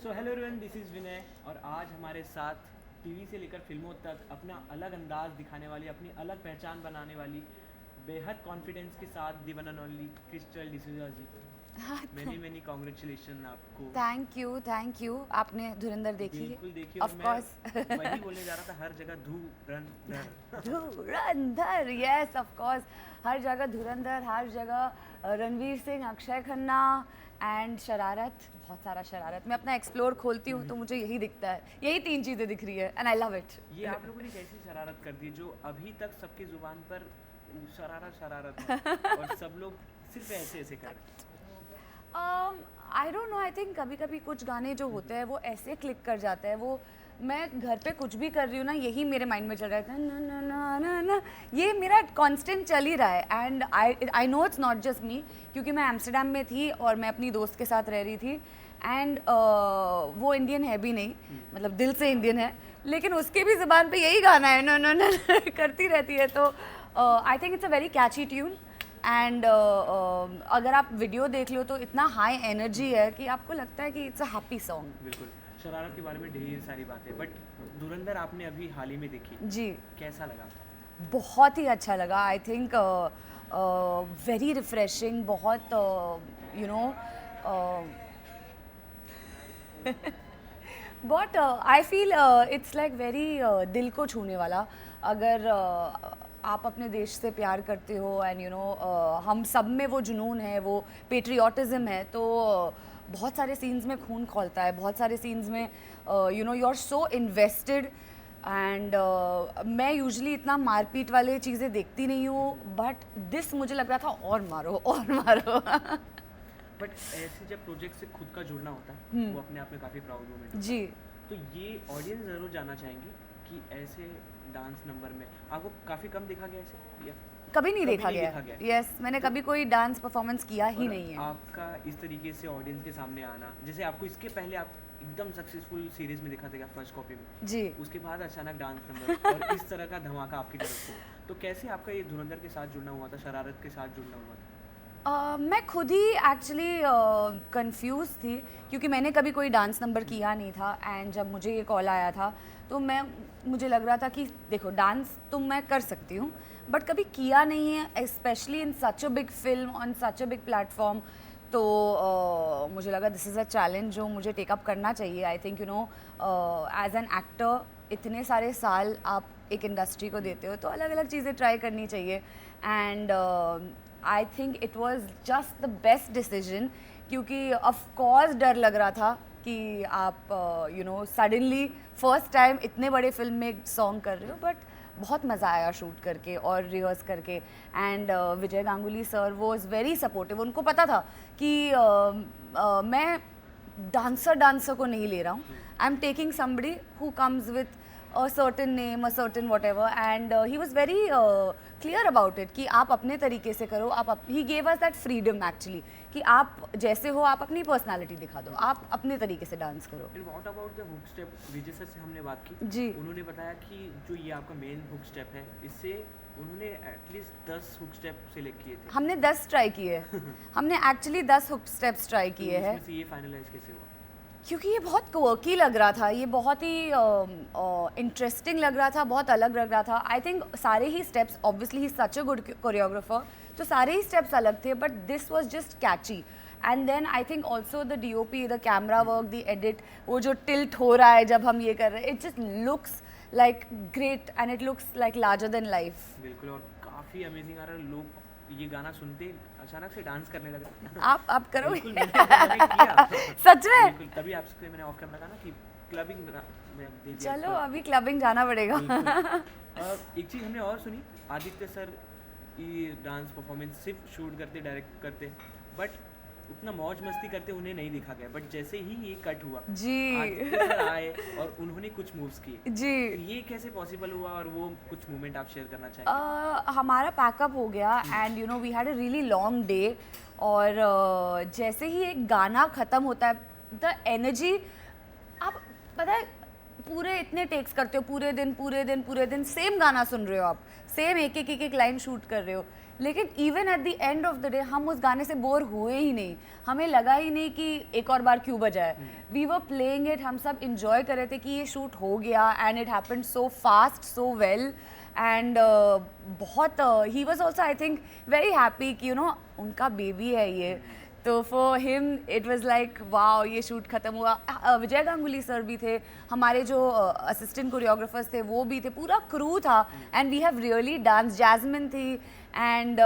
So hello everyone, this is Vinay और आज हमारे साथ टीवी से लेकर फिल्मों तक अपना अलग अंदाज दिखाने वाली, अपनी अलग पहचान बनाने वाली, बेहद कॉन्फिडेंस के साथ the one and only Crystal D'Souza ji. Many many congratulation आपको। Thank you. आपने धुरंधर देखी? बिल्कुल देखिए, और ऑफ मैं कोर्स। वही बोलने जा रहा था, हर जगह धुरंधर। धुरंधर, यस ऑफ कोर्स। हर जगह धुरंधर, हर जगह रणवीर सिंह, अक्षय खन्ना एंड शरारत, बहुत सारा शरारत। मैं अपना एक्सप्लोर खोलती हूँ तो मुझे यही दिखता है, यही 3 चीज़ें दिख रही है एंड आई लव इट। ये आप लोगों ने कैसी शरारत कर दी जो अभी तक सबकी जुबान पर शरारत शरारत है और सब लोग सिर्फ ऐसे ऐसे कर रहे हैं। I don't know, I think कभी कभी कुछ गाने जो होते हैं वो ऐसे क्लिक कर जाते हैं। वो मैं घर पे कुछ भी कर रही हूँ ना, यही मेरे माइंड में चल रहा था, ना ना ना ना ना, ये मेरा कांस्टेंट चल ही रहा है। And I know it's not just me, क्योंकि मैं एम्स्टर्डम में थी और मैं अपनी दोस्त के साथ रह रही थी एंड वो इंडियन है भी नहीं, मतलब दिल से इंडियन है, लेकिन उसके भी ज़ुबान पे यही गाना है, ना ना ना करती रहती है। तो I think it's a very catchy tune and अगर आप वीडियो देख लो तो इतना हाई एनर्जी है कि आपको लगता है कि इट्स अ हैप्पी सॉन्ग। बिल्कुल, शरारत के बारे में ढेर सारी बातें, बट धुरंधर आपने अभी हाल ही में देखी, जी, कैसा लगा? बहुत ही अच्छा लगा। आई थिंक वेरी रिफ्रेशिंग, बहुत यू नो बहुत I feel it's like very दिल को छूने वाला। अगर आप अपने देश से प्यार करते हो एंड यू नो हम सब में वो जुनून है, वो पेट्रियाटिज़म है, तो बहुत सारे सीन्स में खून खौलता है, बहुत सारे सीन्स में you know you are so invested. And मैं यूजुअली इतना मारपीट वाले चीज़ें देखती नहीं हूँ, बट दिस मुझे लग रहा था और मारो और मारो। बट ऐसे जब प्रोजेक्ट से खुद का जुड़ना होता है वो अपने आप में काफ़ी प्राउड मोमेंट। जी, तो ये ऑडियंस ज़रूर जानना चाहेंगे कि ऐसे डांस नंबर में आपको काफ़ी कम देखा गया ऐसे, या कभी नहीं कभी देखा नहीं गया। देखा गया? यस, मैंने कभी कोई डांस परफॉर्मेंस किया ही और नहीं है। आपका इस तरीके से ऑडियंस के सामने आना, जैसे आपको इसके पहले आप एकदम सक्सेसफुल सीरीज में दिखा देगा फर्स्ट कॉपी में, जी, उसके बाद अचानक डांस नंबर और इस तरह का धमाका आपकी तरफ से, तो कैसे आपका ये धुरंधर के साथ जुड़ना हुआ था, शरारत के साथ जुड़ना हुआ था? मैं खुद ही एक्चुअली कंफ्यूज थी, क्योंकि मैंने कभी कोई डांस नंबर किया नहीं था एंड जब मुझे ये कॉल आया था तो मुझे लग रहा था कि देखो, डांस तो मैं कर सकती हूँ बट कभी किया नहीं है, specially in such a big film on such a big platform. तो मुझे लगा दिस इज़ अ चैलेंज जो मुझे टेकअप करना चाहिए। I think you know as an actor इतने सारे साल आप एक इंडस्ट्री को देते हो तो अलग अलग चीज़ें ट्राई करनी चाहिए and I think it was just the best decision, क्योंकि ऑफ कोर्स डर लग रहा था कि आप you know suddenly first time इतने बड़े फिल्म में सॉन्ग कर रहे हो, बट बहुत मज़ा आया शूट करके और रिहर्स करके। And Vijay Ganguly sir was very supportive. उनको पता था कि मैं डांसर को नहीं ले रहा हूँ, I am taking somebody who comes with a certain name, a certain whatever, and he was very clear about it कि आप अपने तरीके से करो। he gave us that freedom actually कि आप जैसे हो, आप अपनी पर्सनालिटी दिखा दो, आप अपने तरीके से डांस करो। And what about the hook step? Vijay sir से हमने बात की जी, उन्होंने बताया कि जो ये आपका मेन हुक स्टेप है, इससे उन्होंने एटलीस्ट 10 हुक स्टेप सेलेक्ट किए थे। हमने 10 ट्राई किए हमने एक्चुअली 10 हुक स्टेप्स ट्राई तो किए हैं, उसमें से ये फाइनलाइज कैसे हुआ? क्योंकि ये बहुत क्वर्की लग रहा था, ये बहुत ही इंटरेस्टिंग लग रहा था, बहुत अलग लग रहा था। आई थिंक सारे ही स्टेप्स, ऑब्वियसली ही सच अ गुड कोरियोग्राफर, तो सारे ही स्टेप्स अलग थे, but this was just catchy. And then I think also the DOP, the camera work, the edit, वो जो टिल्ट हो रहा है जब हम ये कर रहे हैं, it just looks like great and it looks like larger than life. बिल्कुल, और काफ़ी अमेजिंग आ रहा है। लोग ये गाना सुनते अचानक से डांस करने लगे। आप करो। बिल्कुल, मैंने किया। सच में? बिल्कुल, तभी आपसे मैंने ऑफ कैमरा कहा ना कि क्लबिंग में दे दिया चलो आपको। अभी क्लबिंग जाना पड़ेगा। एक चीज़ हमने और सुनी, आदित्य सर ये डांस परफॉर्मेंस सिर्फ शूट करते, डायरेक्ट करते, बट उतना मौज मस्ती करते उन्हें नहीं देखा गया। बट जैसे ही ये कट हुआ, जी आदित्य सर आए और उन्होंने कुछ मूव्स किए। जी, तो ये कैसे पॉसिबल हुआ और वो कुछ मूवमेंट आप शेयर करना चाहेंगे? हमारा पैकअप हो गया and you know we had a really long day, और जैसे ही एक गाना ख़त्म होता है, द एनर्जी, आप पता है पूरे इतने टेक्स करते हो, पूरे दिन सेम गाना सुन रहे हो आप, सेम एक एक लाइन शूट कर रहे हो, लेकिन even at the end of the day हम उस गाने से बोर हुए ही नहीं, हमें लगा ही नहीं कि एक और बार क्यों बजाए. वी वर प्लेइंग इट, हम सब इंजॉय कर रहे थे कि ये शूट हो गया and it happened so fast so well. And बहुत ही was also I think very happy कि उनका बेबी है ये. तो for him it was like wow, ये शूट खत्म हुआ. विजय गांगुली सर भी थे, हमारे जो असिस्टेंट कोरियोग्राफर्स थे वो भी थे, पूरा क्रू था. And we have really dance. Jasmin थी एंड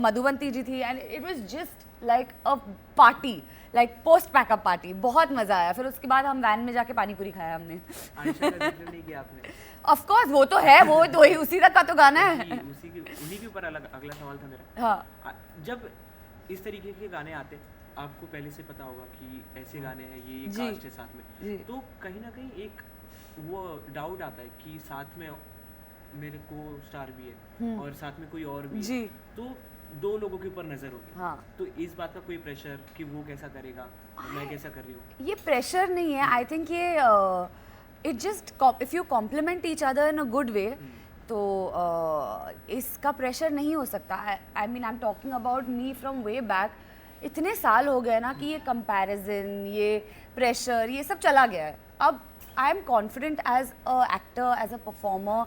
मधुवंती जी थी and it was just like a party, like post pack up party. बहुत मज़ा आया. फिर उसके बाद हम वैन में जाके पानी पूरी खाया हमने. आयशा का जिक्र नहीं किया आपने. ऑफ कोर्स वो तो है, वो तो ही उसी तक का तो गाना है. उन्हीं के ऊपर अगला सवाल था मेरा. हाँ. जब इस तरीके के गाने आते, आपको पहले से पता होगा कि ऐसे गाने हैं, ये जी. कास्ट है साथ में, जी. तो कहीं ना कहीं एक वो डाउट आता है कि साथ में मेरे को स्टार भी है और साथ में कोई और भी जी. है, तो दो लोगों के ऊपर नजर होगी. हाँ. तो इस बात का कोई प्रेशर कि वो कैसा करेगा, मैं कैसा कर रही हूँ? ये प्रेशर नहीं है. आई थिंक ये it just if you compliment each other in a good way, तो इसका प्रेशर नहीं हो सकता. I mean I am talking about me from way back. इतने साल हो गए ना कि ये कंपैरिजन, ये प्रेशर, ये सब चला गया है. अब I am confident as an actor, as a performer.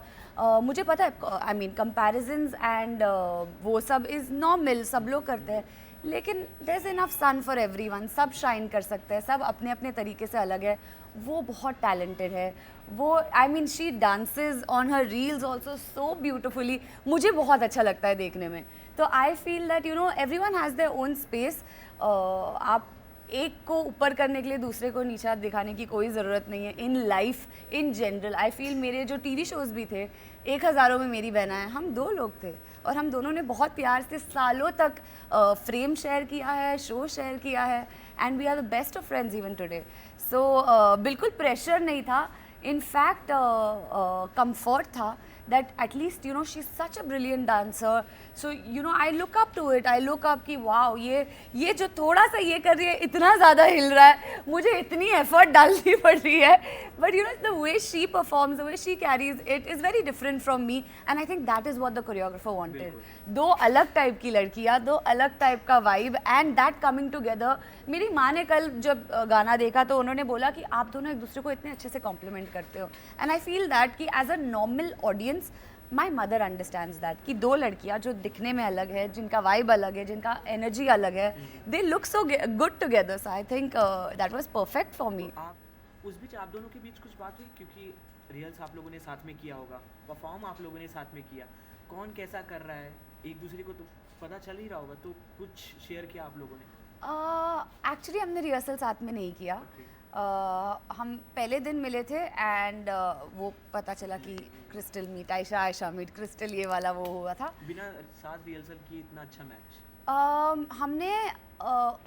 मुझे पता है आई मीन कंपैरिजन्स एंड वो सब इज़ नॉर्मल, सब लोग करते हैं. लेकिन there is enough sun for everyone. सब शाइन कर सकते हैं, सब अपने अपने तरीके से अलग है. वो बहुत टैलेंटेड है. वो I mean she dances on her reels also so beautifully. मुझे बहुत अच्छा लगता है देखने में. तो I feel that everyone has their own space. आप एक को ऊपर करने के लिए दूसरे को नीचा दिखाने की कोई ज़रूरत नहीं है. In life in general I feel मेरे जो टीवी शोज़ भी थे, 1000 में मेरी बहना है, हम 2 लोग थे और हम दोनों ने बहुत प्यार से सालों तक फ्रेम शेयर किया है, शो शेयर किया है and we are the best of friends even today. So बिल्कुल प्रेशर नहीं था. इनफैक्ट कंफर्ट था that at least she's such a brilliant dancer, so I look up to it. I look up कि wow, ये जो थोड़ा सा ये कर रही है, इतना ज़्यादा हिल रहा है, मुझे इतनी एफर्ट डालनी पड़ रही है. But the way she performs, the way she carries it is very different from me, and I think that is what the choreographer wanted. दो अलग टाइप की लड़कियाँ, दो अलग टाइप का vibe, and that coming together. मेरी माँ ने कल जब गाना देखा तो उन्होंने बोला कि आप दोनों एक दूसरे को इतने अच्छे से कॉम्प्लीमेंट करते हो. एंड आई फील दैट कि as a normal audience my mother understands that कि दो लड़कियाँ जो दिखने में अलग है, जिनका वाइब अलग है, जिनका एनर्जी अलग है, they look so good together. So I think that was perfect for me. उस बीच आप दोनों के बीच कुछ बात हुई, क्योंकि रिहर्स आप लोगों ने साथ में किया होगा, परफॉर्म आप लोगों ने साथ में किया, कौन कैसा कर रहा है एक दूसरे को तो पता चल ही रहा होगा, तो कुछ शेयर किया आप लोगों ने? एक्चुअली हमने रिहर्सल साथ में नहीं किया. हम पहले दिन मिले थे एंड वो पता चला कि Crystal meet, Ayesha meet Crystal, ये वाला वो हुआ था. बिना साथ रिहर्सल की इतना अच्छा मैच? हमने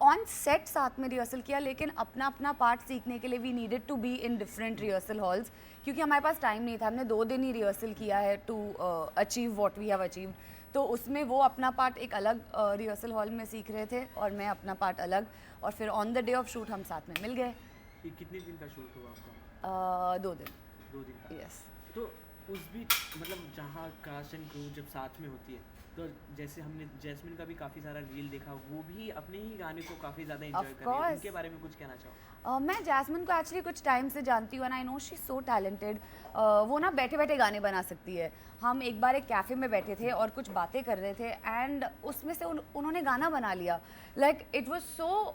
ऑन सेट साथ में रिहर्सल किया, लेकिन अपना अपना पार्ट सीखने के लिए we needed to be in different rehearsal halls, क्योंकि हमारे पास टाइम नहीं था. हमने 2 दिन ही रिहर्सल किया है to achieve what we have achieved. तो उसमें वो अपना पार्ट एक अलग रिहर्सल हॉल में सीख रहे थे और मैं अपना पार्ट अलग, और फिर on the day of shoot हम साथ में मिल गए. ये कितने दिन का शूट हुआ आपका? 2 दिन. 2 दिन का? यस. तो उस बीच मतलब जहाँ कास्ट एंड क्रू जब साथ में होती है, तो जैसे हमने जैस्मिन का भी काफ़ी सारा रील देखा, वो भी अपने ही गाने को काफ़ी ज़्यादा एंजॉय कर रही है. उनके बारे में कुछ कहना चाहो? मैं जैस्मिन को एक्चुअली कुछ टाइम से जानती हूँ and I no she is so talented. वो ना बैठे बैठे गाने बना सकती है. हम एक बार एक कैफ़े में बैठे थे और कुछ बातें कर रहे थे एंड उसमें से उन्होंने गाना बना लिया. Like it was so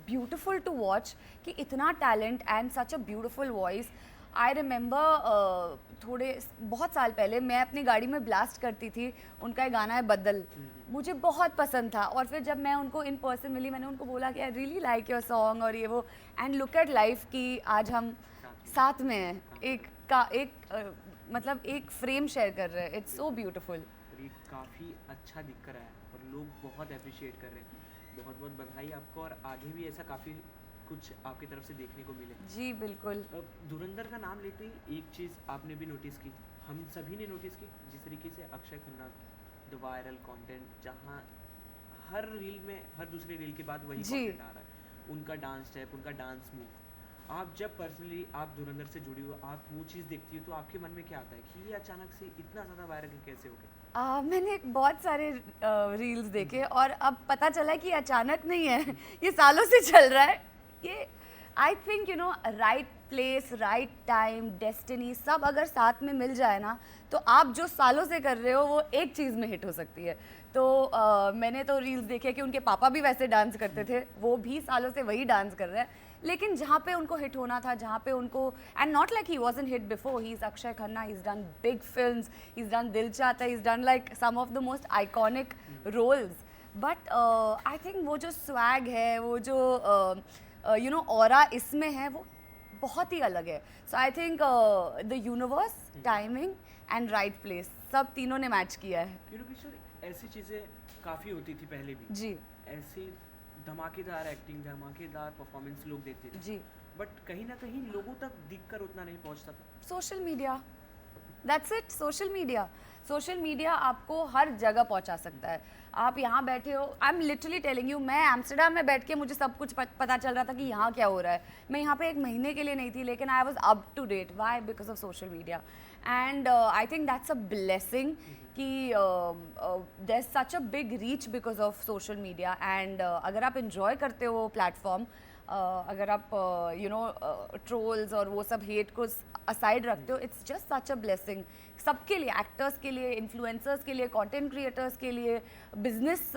beautiful to watch कि इतना talent and such a beautiful voice. I remember बहुत साल पहले मैं अपनी गाड़ी में ब्लास्ट करती थी, उनका एक गाना है बदल, मुझे बहुत पसंद था. और फिर जब मैं उनको इन पर्सन मिली, मैंने उनको बोला कि I really like your song और ये वो. एंड लुक एट लाइफ कि आज हम साथ में हैं, मतलब एक फ्रेम शेयर कर रहे हैं. It's so beautiful. काफ़ी अच्छा दिख रहा है और लोग बहुत अप्रिशिएट कर रहे हैं. बहुत बहुत बधाई आपको, और आगे भी ऐसा काफ़ी कुछ आपकी तरफ से देखने को मिले. जी बिल्कुल. धुरंधर का नाम लेते ही एक चीज़ आपने भी नोटिस की, हम सभी ने नोटिस की, जिस तरीके से Akshay Khanna the viral content, जहाँ हर रील में हर दूसरे रील के बाद वही कंटेंट आ रहा है, उनका डांस स्टेप, उनका डांस मूव. आप जब पर्सनली आप धुरंधर से जुड़ी हो, आप वो चीज़ देखती हो तो आपके मन में क्या आता है कि ये अचानक से इतना ज़्यादा वायरल कैसे हो गया? मैंने एक बहुत सारे रील्स देखे और अब पता चला कि अचानक नहीं है, ये सालों से चल रहा है ये। I think right place, right time, destiny सब अगर साथ में मिल जाए ना, तो आप जो सालों से कर रहे हो वो एक चीज़ में हिट हो सकती है। तो मैंने तो रील्स देखे कि उनके पापा भी वैसे डांस करते थे, वो भी सालों से वही डांस कर रहे हैं, लेकिन जहाँ पे उनको हिट होना था, जहाँ पे उनको, and not like he wasn't hit before, he is Akshaye Khanna, he is done big films, he is done Dil Chahta, he is done like some of the most iconic roles, but I think वो जो swag है, वो जो aura इसमें है, वो बहुत ही अलग है। So I think the universe, timing and right place, सब तीनों ने मैच किया है। किशोर, ऐसी चीज़ें काफ़ी होती थी पहले भी जी ऐसी धमाकेदार एक्टिंग, धमाकेदार परफॉर्मेंस लोग देखते थे जी। बट कहीं ना कहीं लोगों तक दिखकर उतना नहीं पहुंचता था। Social media, that's it. Social media आपको हर जगह पहुंचा सकता है। आप यहाँ बैठे हो, I am literally telling you, मैं एम्स्टर्डम में बैठ के मुझे सब कुछ पता चल रहा था कि यहाँ क्या हो रहा है। मैं यहाँ पे 1 महीने के लिए नहीं थी, लेकिन I was up to date. Why? Because of social media. And I think that's a blessing कि there is such a big reach because of social media. And अगर आप इंजॉय करते हो प्लेटफॉर्म, अगर आप ट्रोल्स और वो सब हेट को असाइड रखते हो, it's just such a blessing सबके लिए, एक्टर्स के लिए, इन्फ्लुएंसर्स के लिए, कंटेंट क्रिएटर्स के लिए, बिजनेस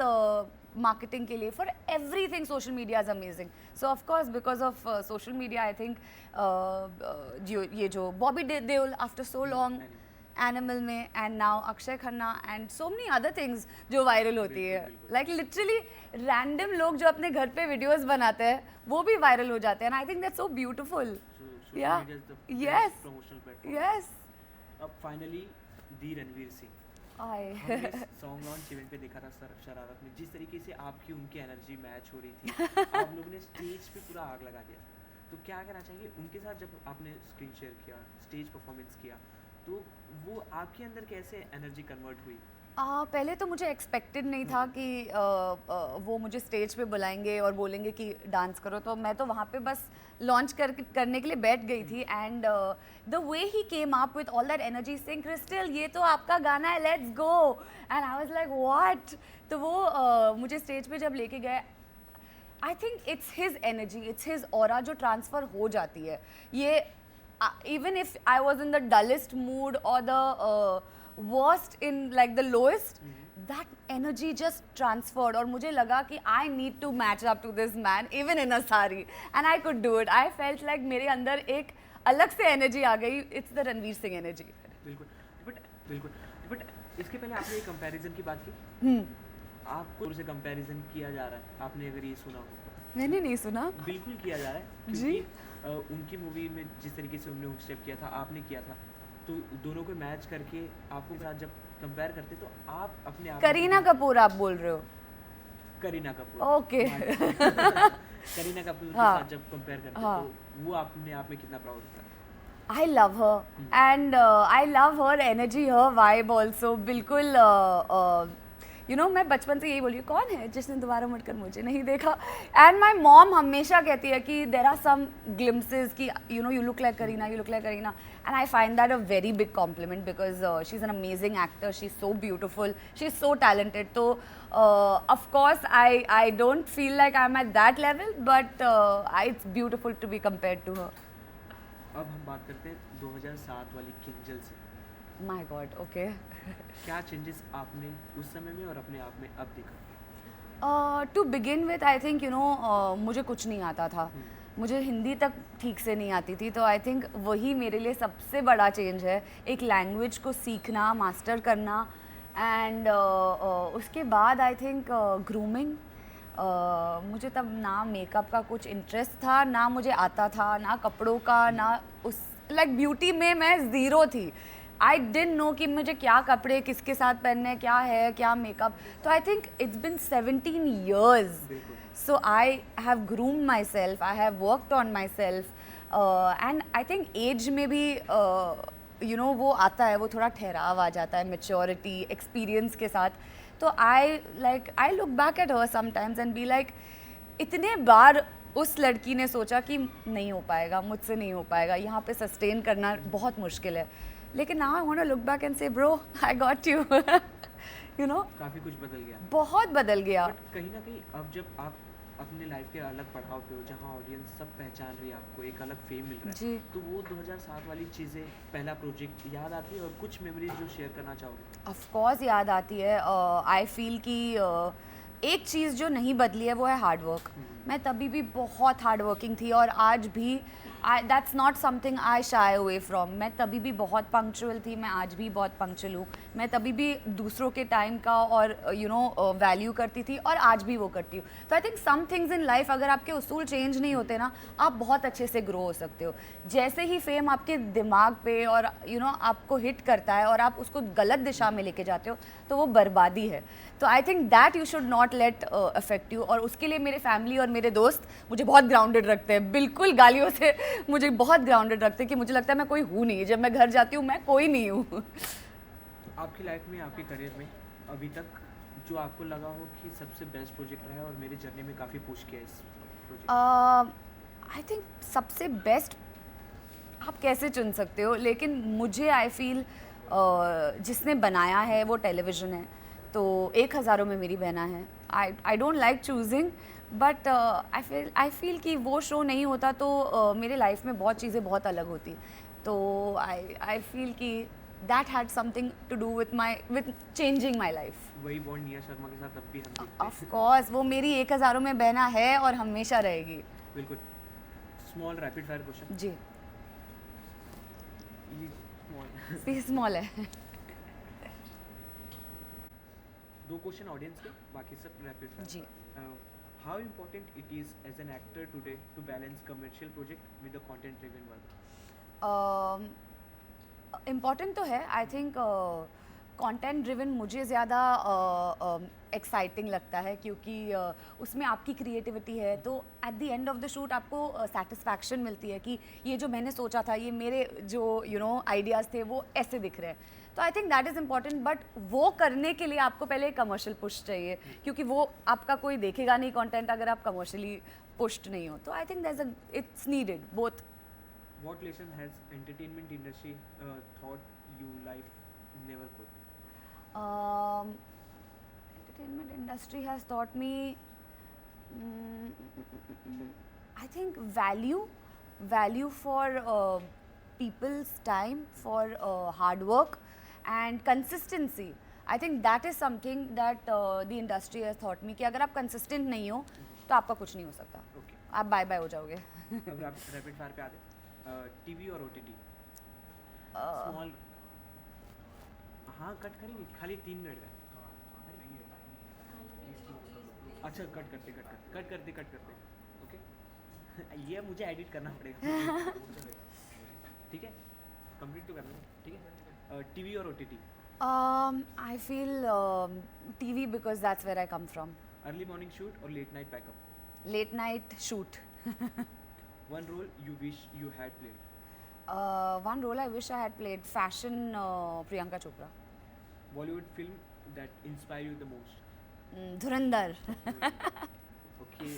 मार्केटिंग के लिए, for everything social media is amazing. So of course because of social media I think ये जो Bobby Deol after so long Animal में, and now Akshaye Khanna and so many other things जो वायरल होती है, लाइक लिटरली रैंडम लोग जो अपने घर पे वीडियोस बनाते हैं वो भी वायरल हो जाते हैं। आई थिंक दैट्स सो ब्यूटीफुल। या यस यस। अब finally the Ranveer Singh, song launch event पे देखा था शरारत में, जिस तरीके से आपकी उनकी एनर्जी मैच हो रही थी, आप लोगों ने स्टेज पे पूरा आग लगा दिया। तो क्या कहना चाहिए उनके साथ जब आपने स्क्रीन शेयर किया, स्टेज परफॉर्मेंस किया, तो वो आपके अंदर कैसे एनर्जी कन्वर्ट हुई? पहले तो मुझे एक्सपेक्टेड नहीं था कि वो मुझे स्टेज पे बुलाएंगे और बोलेंगे कि डांस करो, तो मैं तो वहाँ पे बस लॉन्च करने के लिए बैठ गई थी। And the way he came up with all that energy, saying crystal ये तो आपका गाना है, let's go. And I was like what. तो वो मुझे स्टेज पे जब लेके गए, आई think it's his energy, it's his aura जो ट्रांसफ़र हो जाती है। ये even if I was in the dullest mood or the worst in like the lowest, that energy just transferred और मुझे लगा कि I need to match up to this man even in a sari, and I could do it. I felt like मेरे अंदर एक अलग से energy आ गई। It's the Ranveer Singh energy। बिल्कुल बट इसके पहले आपने एक कंपैरिजन की बात की, आपको से कंपैरिजन किया जा रहा है, आपने अगर ये सुना हो? मैंने नहीं सुना। बिल्कुल किया जा रहा है जी। उनकी मूवी में जिस तरीके से उन्होंने हुक स्टेप किया था, आपने किया था, तो दोनों को मैच करके आपको साथ जब कंपेयर करते तो आप अपने आप करीना कपूर आप बोल रहे हो? करीना कपूर, ओके। करीना कपूर के साथ जब कंपेयर करते तो वो अपने आप में कितना प्राउड होता है? I love her and I love her energy, her vibe also। बिल्कुल मैं बचपन से यही बोल रही हूँ, कौन है जिसने दोबारा मुड़कर मुझे नहीं देखा। एंड माई मॉम हमेशा कहती है कि देर आर सम ग्लिम्सेस कि you look like Kareena, you look like Kareena, and I find that a very big compliment because she is an amazing actor, she is so beautiful, she is so talented. तो of course I don't feel like I am at that level, but it's beautiful to be compared to her. अब हम बात करते हैं 2007 वाली किंजल से। My God, okay. क्या changes आपने उस समय में और अपने आप में अब देखा? To begin with I think मुझे कुछ नहीं आता था, मुझे हिंदी तक ठीक से नहीं आती थी, तो आई थिंक वही मेरे लिए सबसे बड़ा चेंज है, एक लैंग्वेज को सीखना, मास्टर करना। एंड उसके बाद आई थिंक ग्रूमिंग। मुझे तब ना मेकअप का कुछ इंटरेस्ट था, ना मुझे आता था, ना कपड़ों का, ना उस लाइक ब्यूटी में मैं ज़ीरो थी। आई डिडंट नो कि मुझे क्या कपड़े किसके साथ पहनने, क्या है, क्या मेकअप। तो I think it's been 17 years, so I have groomed myself, I have worked on myself, and I think as में भी वो आता है, वो थोड़ा ठहराव आ जाता है, मेच्योरिटी, एक्सपीरियंस के साथ। तो I look back at her sometimes and be like, इतने बार उस लड़की ने सोचा कि नहीं हो पाएगा, मुझसे नहीं हो पाएगा, यहाँ पे सस्टेन करना बहुत मुश्किल है, लेकिन now I want to look back and say bro, I got you. You know काफ़ी कुछ बदल गया। बहुत बदल गया। बट कहीं ना कहीं अब जब आप अपने लाइफ के अलग पड़ाव पे हो, जहाँ ऑडियंस सब पहचान रही है आपको, एक अलग फेम मिल रहा है, जी। तो वो 2007 वाली चीज़ें, पहला प्रोजेक्ट याद आती है, और कुछ मेमोरीज जो शेयर करना चाहोगे? ऑफ कोर्स याद आती है। आई फील कि एक चीज़ जो नहीं बदली है वो है हार्ड वर्क। मैं तभी भी बहुत हार्ड वर्किंग थी और आज भी that's not something I shy away from. मैं तभी भी बहुत पंक्चुअल थी, मैं आज भी बहुत पंक्चुअल हूँ। मैं तभी भी दूसरों के टाइम का और वैल्यू करती थी और आज भी वो करती हूँ। तो I think some things in life, अगर आपके उसूल चेंज नहीं होते ना, आप बहुत अच्छे से ग्रो हो सकते हो। जैसे ही फेम आपके दिमाग पे और आपको हिट करता है और आप उसको गलत दिशा में लेके जाते हो, तो वो बर्बादी है। तो I think that you should not let affect you. और उसके लिए मेरे फैमिली और मेरे दोस्त मुझे बहुत ग्राउंडेड रखते हैं, बिल्कुल गालियों से मुझे बहुत ग्राउंडेड रखते हैं कि मुझे लगता है मैं कोई हूँ नहीं। जब मैं घर जाती हूँ मैं कोई नहीं हूँ। आपकी लाइफ में, आपके करियर में अभी तक जो आपको लगा हो कि सबसे बेस्ट प्रोजेक्ट रहा है और मेरी जर्नी में काफ़ी पुश किया है इस प्रोजेक्ट? आई थिंक सबसे बेस्ट आप कैसे चुन सकते हो, लेकिन मुझे आई फील जिसने बनाया है वो टेलीविज़न है, तो 1000 में मेरी बहना है। I don't like choosing, but I feel कि वो शो नहीं होता तो मेरे लाइफ में बहुत चीज़ें बहुत अलग होती। तो आई फील कि that had something to do with changing my life. वही बॉन्ड निया शर्मा के साथ अब भी हम देखते ऑफ हैं। कोर्स वो मेरी 1000 में बहना है और हमेशा रहेगी। बिल्कुल। Small rapid fire question. जी। ये स्मॉल सी स्मॉल है। दो क्वेश्चन ऑडियंस के, बाकी सब रैपिड फायर। जी। How important it is as an actor today to balance commercial project with the content driven work? Important तो है। आई थिंक कंटेंट ड्रिवन मुझे ज़्यादा एक्साइटिंग लगता है, क्योंकि उसमें आपकी क्रिएटिविटी है। तो at the end of the shoot आपको सेटिस्फैक्शन मिलती है कि ये जो मैंने सोचा था, ये मेरे जो आइडियाज़ थे वो ऐसे दिख रहे हैं। तो I think that is important. But वो करने के लिए आपको पहले कमर्शियल पुश चाहिए, क्योंकि वो आपका कोई देखेगा नहीं कंटेंट अगर आप कमर्शियली पुश्ड नहीं हो। तो I think it's needed both. What lesson has entertainment industry taught you life never could? Entertainment industry has taught me, I think, value for people's time, for hard work and consistency. I think that is something that the industry has taught me कि अगर आप consistent नहीं हो तो आपका कुछ नहीं हो सकता। Okay. आप बाय बाय हो जाओगे। अब रैपिड फायर पे आते। टीवी और ओटीटी? स्मॉल। हाँ, कट करेंगे, खाली 3 मिनट का। अच्छा, कट करते। ओके। ये मुझे एडिट करना पड़ेगा। ठीक है, कंप्लीट तो करना है, ठीक है। टीवी और OTT? I feel TV because that's where I come from. Early morning shoot और late night backup? Late night shoot. One role you wish you had played? One role I wish I had played, fashion Priyanka Chopra. Bollywood film that inspire you the most? Dhurandhar. Okay,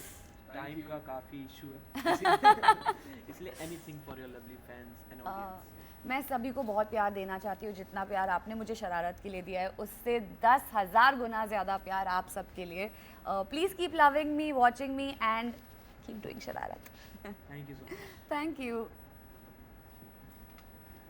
time का काफ़ी issue है, इसलिए anything for your lovely fans and audience. मैं सभी को बहुत प्यार देना चाहती हूँ। जितना प्यार आपने मुझे शरारत के लिए दिया है, उससे 10,000 गुना ज़्यादा प्यार आप सबके लिए। Please keep loving me, watching me and keep doing शरारत। Thank you so much. Thank you.